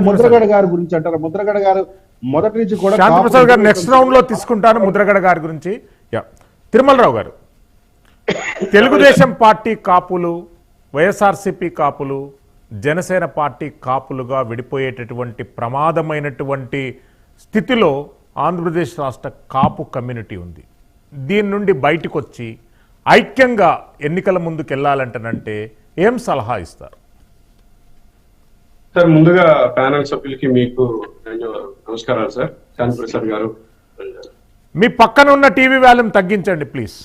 ముద్రగడ గారి గురించి అంటారు. ముద్రగడ గారు మొదటి నుంచి కూడా శాంతిప్రసాద్ గారు నెక్స్ట్ రౌండ్ లో తీసుకుంటాను ముద్రగడ గారి గురించి. తిరుమలరావు గారు, తెలుగుదేశం పార్టీ కాపులు, వైఎస్ఆర్సీపీ కాపులు, జనసేన పార్టీ కాపులుగా విడిపోయేటటువంటి ప్రమాదమైనటువంటి స్థితిలో ఆంధ్రప్రదేశ్ రాష్ట్ర కాపు కమ్యూనిటీ ఉంది. దీని నుండి బయటకు వచ్చి ఐక్యంగా ఎన్నికల ముందుకు వెళ్ళాలంటేనంటే ఏం సలహా ఇస్తారు? సార్, ముందుగా ప్యానల్ సభ్యులకి మీకు నమస్కారాలు సార్. శాంతిప్రసాద్ గారు, మీ పక్కన ఉన్న టీవీ వాల్యూమ్ తగ్గించండి ప్లీజ్.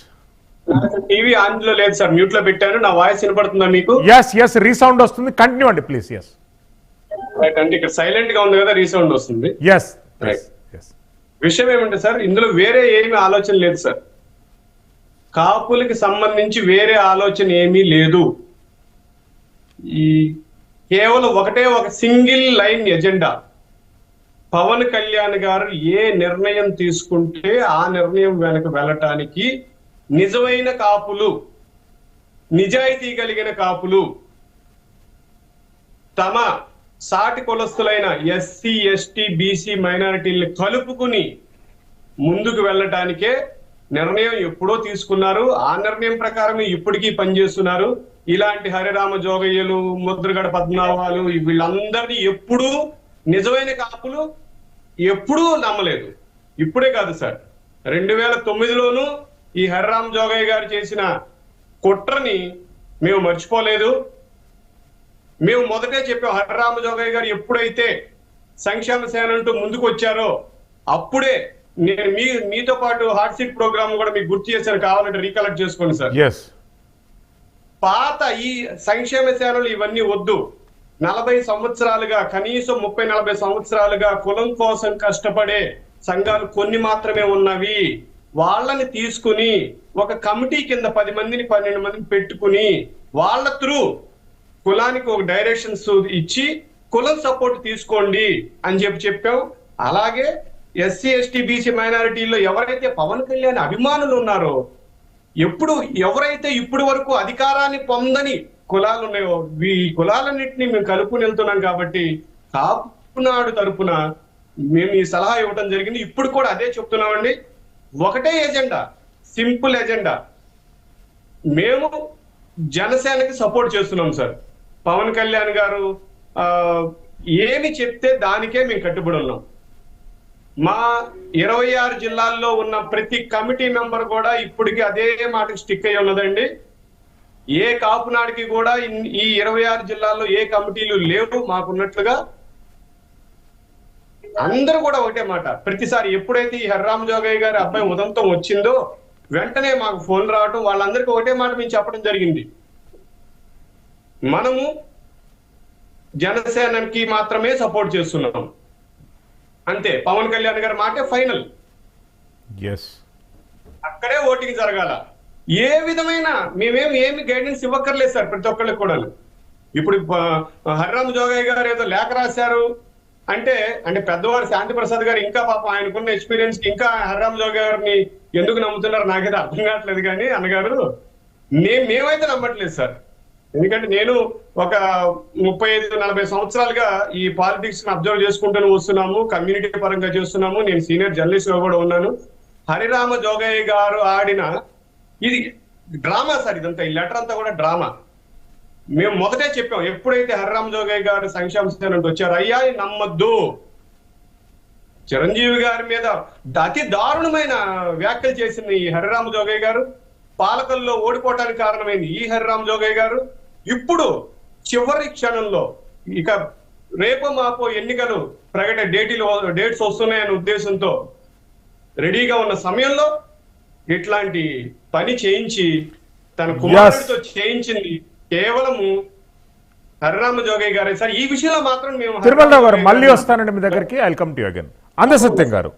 టీవీ ఆన్ లో లేదు సార్, మ్యూట్ లో పెట్టాను. నా వాయిస్ వినపడుతుందా మీకు? ఎస్ రీసౌండ్ వస్తుంది, కంటిన్యూ అండి ప్లీజ్. రైట్ అంటే ఇక్కడ సైలెంట్ గా ఉంది కదా, రీసౌండ్ వస్తుంది. విషయం ఏమంటే సార్, ఇందులో వేరే ఏమీ ఆలోచన లేదు సార్. కాపులకి సంబంధించి వేరే ఆలోచన ఏమీ లేదు. ఈ కేవలం ఒకటే ఒక single line agenda. Pawan Kalyan గారు ఏ నిర్ణయం తీసుకుంటే ఆ నిర్ణయం వెనక వెళ్ళటానికి నిజమైన కాపులు, నిజాయితీ కలిగిన కాపులు, తమ సాటి కులస్తులైన ఎస్సీ, ఎస్టీ, బీసీ, మైనారిటీల్ని కలుపుకుని ముందుకు వెళ్ళటానికే నిర్ణయం ఎప్పుడో తీసుకున్నారు. ఆ నిర్ణయం ప్రకారం ఇప్పటికీ పనిచేస్తున్నారు. ఇలాంటి హరిరామ జోగయ్యలు, ముద్రగడ పద్మనాభాలు వీళ్ళందరినీ ఎప్పుడూ నిజమైన కాపులు ఎప్పుడూ నమ్మలేదు. ఇప్పుడే కాదు సార్, 2009లోనూ ఈ హరిరామ జోగయ్య గారు చేసిన కుట్రని మేము మర్చిపోలేదు. మేము మొదటే చెప్పాం, హరిరామ జోగయ్య గారు ఎప్పుడైతే సంక్షేమ సేన అంటూ ముందుకు వచ్చారో అప్పుడే నేను మీతో పాటు హాట్ సీట్ ప్రోగ్రామ్ కూడా మీకు గుర్తు చేశాను, కావాలంటే రీకలెక్ట్ చేసుకోండి సార్. పాత ఈ సంక్షేమ సేనలు ఇవన్నీ వద్దు. 40 సంవత్సరాలుగా, కనీసం 30-40 సంవత్సరాలుగా కులం కోసం కష్టపడే సంఘాలు కొన్ని మాత్రమే ఉన్నవి. వాళ్ళని తీసుకుని ఒక కమిటీ కింద 10 మందిని 12 మందిని పెట్టుకుని వాళ్ళ త్రూ కులానికి ఒక డైరెక్షన్స్ ఇచ్చి కులం సపోర్ట్ తీసుకోండి అని చెప్పాం. అలాగే ఎస్సీ, ఎస్టీ, బీసీ, మైనారిటీలో ఎవరైతే పవన్ కళ్యాణ్ అభిమానులు ఉన్నారో, ఎవరైతే ఇప్పటి వరకు అధికారాన్ని పొందని కులాలు ఉన్నాయో, ఈ కులాలన్నింటినీ మేము కలుపుకుని వెళ్తున్నాం. కాబట్టి కాపునాడు తరపున మేము ఈ సలహా ఇవ్వడం జరిగింది. ఇప్పుడు కూడా అదే చెప్తున్నామండి. ఒకటే ఎజెండా, సింపుల్ ఎజెండా. మేము జనసేనకి సపోర్ట్ చేస్తున్నాం సార్. పవన్ కళ్యాణ్ గారు ఏమి చెప్తే దానికే మేము కట్టుబడి ఉన్నాం. మా 26 జిల్లాల్లో ఉన్న ప్రతి కమిటీ మెంబర్ కూడా ఇప్పటికీ అదే మాటకి స్టిక్ అయ్యి ఉన్నదండి. ఏ కాపునాడికి కూడా ఈ 26 జిల్లాల్లో ఏ కమిటీలు లేవు మాకున్నట్లుగా. అందరూ కూడా ఒకటే మాట. ప్రతిసారి ఎప్పుడైతే ఈ హరిరామ జోగయ్య గారి అబ్బాయి ఉదంతం వచ్చిందో వెంటనే మాకు ఫోన్ రావటం, వాళ్ళందరికీ ఒకటే మాట మేము చెప్పడం జరిగింది. మనము జనసేనకి మాత్రమే సపోర్ట్ చేస్తున్నాం, అంతే. పవన్ కళ్యాణ్ గారి మాటే ఫైనల్. అక్కడే ఓటింగ్ జరగాల. ఏ విధమైన ఏమి గైడెన్స్ ఇవ్వక్కర్లేదు సార్ ప్రతి ఒక్కళ్ళకి కూడా. ఇప్పుడు హరిరామ జోగయ్య గారు ఏదో లేఖ రాశారు అంటే పెద్దవారు శాంతిప్రసాద్ గారు ఇంకా పాపం ఆయనకున్న ఎక్స్పీరియన్స్ కి ఇంకా హరిరామ జోగయ్య గారిని ఎందుకు నమ్ముతున్నారు నాకైతే అర్థం కావట్లేదు. కానీ అన్నగారు మేమైతే నమ్మట్లేదు సార్. ఎందుకంటే నేను ఒక 35-40 సంవత్సరాలుగా ఈ పాలిటిక్స్ ని అబ్జర్వ్ చేసుకుంటూ వస్తున్నాము, కమ్యూనిటీ పరంగా చేస్తున్నాము. నేను సీనియర్ జర్నలిస్ట్ గా కూడా ఉన్నాను. హరిరామ జోగయ్య గారు ఆడిన ఇది డ్రామా సార్. ఇదంతా ఈ లెటర్ అంతా కూడా డ్రామా. మేము మొదటే చెప్పాం, ఎప్పుడైతే హరిరామ జోగయ్య గారు సంక్షేమ సేన వచ్చారు, అయ్యా నమ్మద్దు. చిరంజీవి గారి మీద అతి దారుణమైన వ్యాఖ్యలు చేసింది ఈ హరిరామ జోగయ్య గారు. పాలకుల్లో ఓడిపోవటానికి కారణమైంది ఈ హరిరామ జోగయ్య గారు. ఇప్పుడు చివరి క్షణంలో ఇక రేపో మాపో ఎన్నికలు డేట్స్ వస్తున్నాయనే ఉద్దేశంతో రెడీగా ఉన్న సమయంలో ఇట్లాంటి పని చేయించి తన కుమారుడితో చేయించింది కేవలము హరిరామ జోగయ్య గారే సార్. ఈ విషయంలో మాత్రం మేము తిరుమలరావు గారు మళ్ళీ వస్తానండి మీ దగ్గరికి. I will come to you again. అందసత్యం గారు,